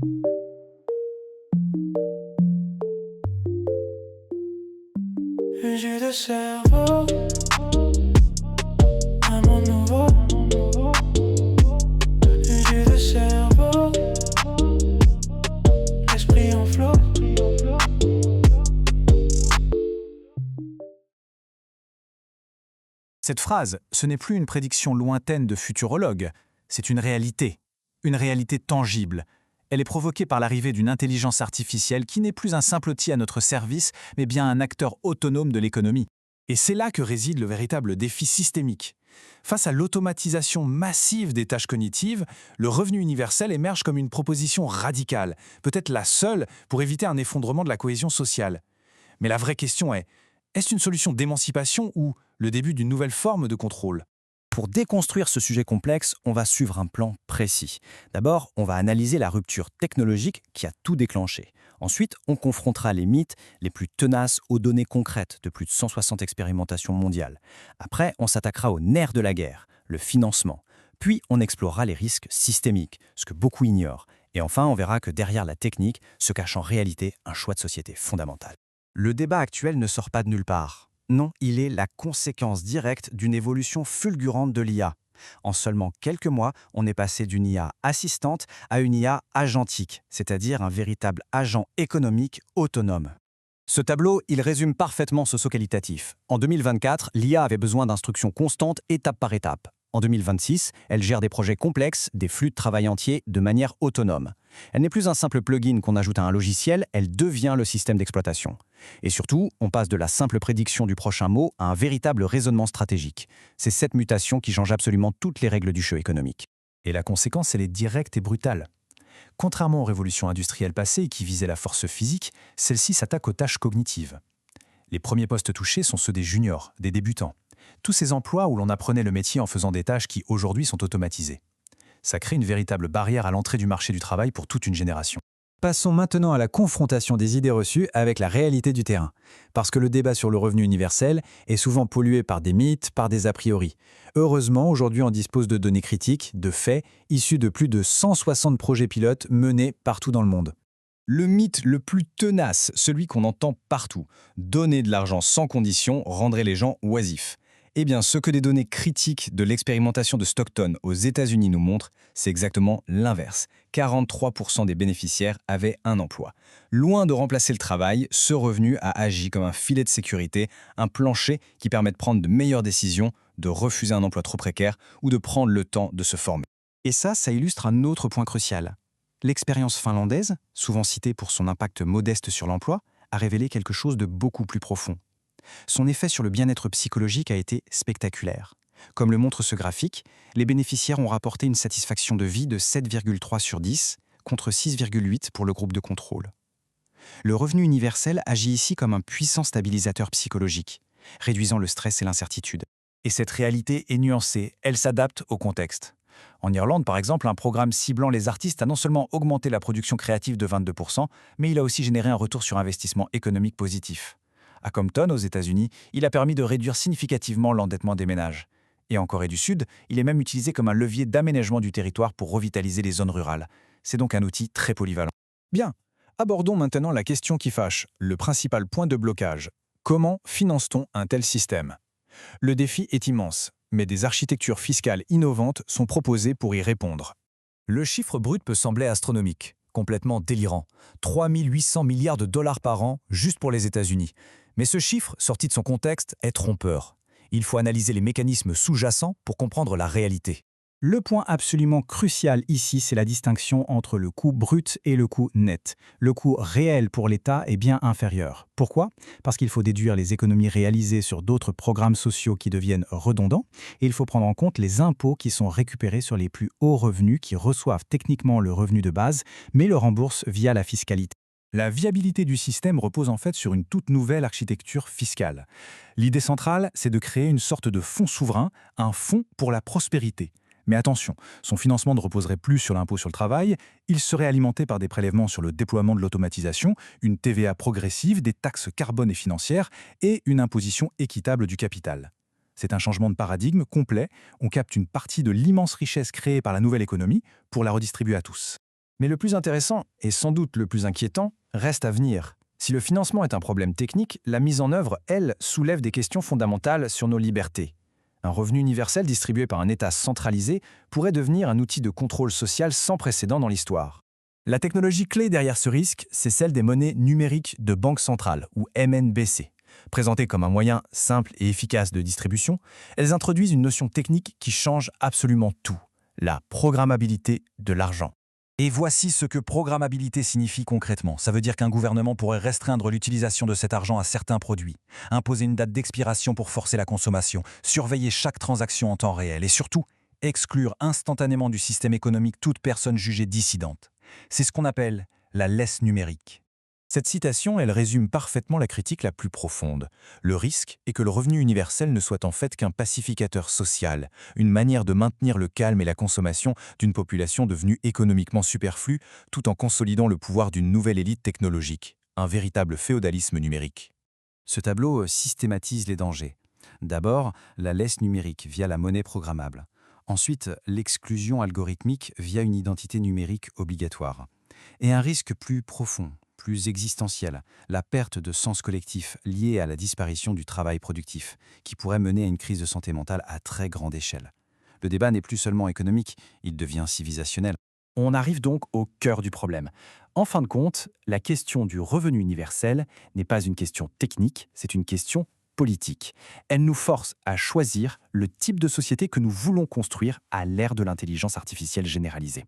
Un jus de cerveau, un monde nouveau. Un jus de cerveau, l'esprit en flot. Cette phrase, ce n'est plus une prédiction lointaine de futurologues, c'est une réalité tangible. Elle est provoquée par l'arrivée d'une intelligence artificielle qui n'est plus un simple outil à notre service, mais bien un acteur autonome de l'économie. Et c'est là que réside le véritable défi systémique. Face à l'automatisation massive des tâches cognitives, le revenu universel émerge comme une proposition radicale, peut-être la seule pour éviter un effondrement de la cohésion sociale. Mais la vraie question est, est-ce une solution d'émancipation ou le début d'une nouvelle forme de contrôle ? Pour déconstruire ce sujet complexe, on va suivre un plan précis. D'abord, on va analyser la rupture technologique qui a tout déclenché. Ensuite, on confrontera les mythes les plus tenaces aux données concrètes de plus de 160 expérimentations mondiales. Après, on s'attaquera au nerf de la guerre, le financement. Puis, on explorera les risques systémiques, ce que beaucoup ignorent. Et enfin, on verra que derrière la technique se cache en réalité un choix de société fondamental. Le débat actuel ne sort pas de nulle part. Non, il est la conséquence directe d'une évolution fulgurante de l'IA. En seulement quelques mois, on est passé d'une IA assistante à une IA agentique, c'est-à-dire un véritable agent économique autonome. Ce tableau, il résume parfaitement ce saut qualitatif. En 2024, l'IA avait besoin d'instructions constantes, étape par étape. En 2026, elle gère des projets complexes, des flux de travail entiers, de manière autonome. Elle n'est plus un simple plugin qu'on ajoute à un logiciel, elle devient le système d'exploitation. Et surtout, on passe de la simple prédiction du prochain mot à un véritable raisonnement stratégique. C'est cette mutation qui change absolument toutes les règles du jeu économique. Et la conséquence, elle est directe et brutale. Contrairement aux révolutions industrielles passées qui visaient la force physique, celle-ci s'attaque aux tâches cognitives. Les premiers postes touchés sont ceux des juniors, des débutants. Tous ces emplois où l'on apprenait le métier en faisant des tâches qui aujourd'hui sont automatisées. Ça crée une véritable barrière à l'entrée du marché du travail pour toute une génération. Passons maintenant à la confrontation des idées reçues avec la réalité du terrain. Parce que le débat sur le revenu universel est souvent pollué par des mythes, par des a priori. Heureusement, aujourd'hui, on dispose de données critiques, de faits, issus de plus de 160 projets pilotes menés partout dans le monde. Le mythe le plus tenace, celui qu'on entend partout, donner de l'argent sans condition rendrait les gens oisifs. Eh bien, ce que des données critiques de l'expérimentation de Stockton aux États-Unis nous montrent, c'est exactement l'inverse. 43% des bénéficiaires avaient un emploi. Loin de remplacer le travail, ce revenu a agi comme un filet de sécurité, un plancher qui permet de prendre de meilleures décisions, de refuser un emploi trop précaire ou de prendre le temps de se former. Et ça illustre un autre point crucial. L'expérience finlandaise, souvent citée pour son impact modeste sur l'emploi, a révélé quelque chose de beaucoup plus profond. Son effet sur le bien-être psychologique a été spectaculaire. Comme le montre ce graphique, les bénéficiaires ont rapporté une satisfaction de vie de 7,3 sur 10, contre 6,8 pour le groupe de contrôle. Le revenu universel agit ici comme un puissant stabilisateur psychologique, réduisant le stress et l'incertitude. Et cette réalité est nuancée, elle s'adapte au contexte. En Irlande, par exemple, un programme ciblant les artistes a non seulement augmenté la production créative de 22%, mais il a aussi généré un retour sur investissement économique positif. À Compton, aux États-Unis, il a permis de réduire significativement l'endettement des ménages. Et en Corée du Sud, il est même utilisé comme un levier d'aménagement du territoire pour revitaliser les zones rurales. C'est donc un outil très polyvalent. Bien, abordons maintenant la question qui fâche, le principal point de blocage. Comment finance-t-on un tel système ? Le défi est immense, mais des architectures fiscales innovantes sont proposées pour y répondre. Le chiffre brut peut sembler astronomique, complètement délirant. 3 800 milliards de dollars par an, juste pour les États-Unis. Mais ce chiffre, sorti de son contexte, est trompeur. Il faut analyser les mécanismes sous-jacents pour comprendre la réalité. Le point absolument crucial ici, c'est la distinction entre le coût brut et le coût net. Le coût réel pour l'État est bien inférieur. Pourquoi ? Parce qu'il faut déduire les économies réalisées sur d'autres programmes sociaux qui deviennent redondants, et il faut prendre en compte les impôts qui sont récupérés sur les plus hauts revenus qui reçoivent techniquement le revenu de base, mais le remboursent via la fiscalité. La viabilité du système repose en fait sur une toute nouvelle architecture fiscale. L'idée centrale, c'est de créer une sorte de fonds souverain, un fonds pour la prospérité. Mais attention, son financement ne reposerait plus sur l'impôt sur le travail, il serait alimenté par des prélèvements sur le déploiement de l'automatisation, une TVA progressive, des taxes carbone et financières et une imposition équitable du capital. C'est un changement de paradigme complet, on capte une partie de l'immense richesse créée par la nouvelle économie pour la redistribuer à tous. Mais le plus intéressant, et sans doute le plus inquiétant, reste à venir. Si le financement est un problème technique, la mise en œuvre, elle, soulève des questions fondamentales sur nos libertés. Un revenu universel distribué par un État centralisé pourrait devenir un outil de contrôle social sans précédent dans l'histoire. La technologie clé derrière ce risque, c'est celle des monnaies numériques de banque centrale, ou MNBC. Présentées comme un moyen simple et efficace de distribution, elles introduisent une notion technique qui change absolument tout, la programmabilité de l'argent. Et voici ce que programmabilité signifie concrètement. Ça veut dire qu'un gouvernement pourrait restreindre l'utilisation de cet argent à certains produits, imposer une date d'expiration pour forcer la consommation, surveiller chaque transaction en temps réel et surtout exclure instantanément du système économique toute personne jugée dissidente. C'est ce qu'on appelle la laisse numérique. Cette citation, elle résume parfaitement la critique la plus profonde. Le risque est que le revenu universel ne soit en fait qu'un pacificateur social, une manière de maintenir le calme et la consommation d'une population devenue économiquement superflue, tout en consolidant le pouvoir d'une nouvelle élite technologique, un véritable féodalisme numérique. Ce tableau systématise les dangers. D'abord, la laisse numérique via la monnaie programmable. Ensuite, l'exclusion algorithmique via une identité numérique obligatoire. Et un risque plus profond, plus existentiel, la perte de sens collectif liée à la disparition du travail productif, qui pourrait mener à une crise de santé mentale à très grande échelle. Le débat n'est plus seulement économique, il devient civilisationnel. On arrive donc au cœur du problème. En fin de compte, la question du revenu universel n'est pas une question technique, c'est une question politique. Elle nous force à choisir le type de société que nous voulons construire à l'ère de l'intelligence artificielle généralisée.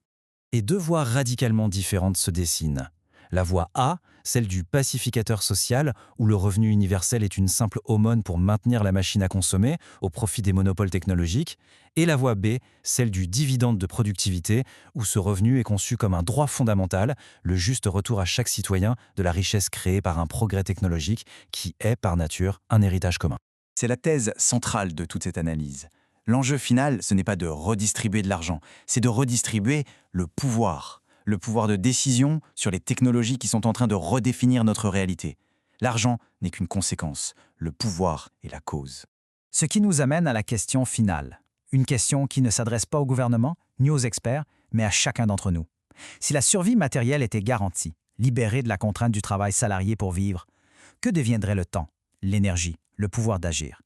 Et deux voies radicalement différentes se dessinent. La voie A, celle du pacificateur social, où le revenu universel est une simple aumône pour maintenir la machine à consommer au profit des monopoles technologiques, et la voie B, celle du dividende de productivité, où ce revenu est conçu comme un droit fondamental, le juste retour à chaque citoyen de la richesse créée par un progrès technologique qui est, par nature, un héritage commun. C'est la thèse centrale de toute cette analyse. L'enjeu final, ce n'est pas de redistribuer de l'argent, c'est de redistribuer le pouvoir de décision sur les technologies qui sont en train de redéfinir notre réalité. L'argent n'est qu'une conséquence, le pouvoir est la cause. Ce qui nous amène à la question finale. Une question qui ne s'adresse pas au gouvernement, ni aux experts, mais à chacun d'entre nous. Si la survie matérielle était garantie, libérée de la contrainte du travail salarié pour vivre, que deviendrait le temps, l'énergie, le pouvoir d'agir?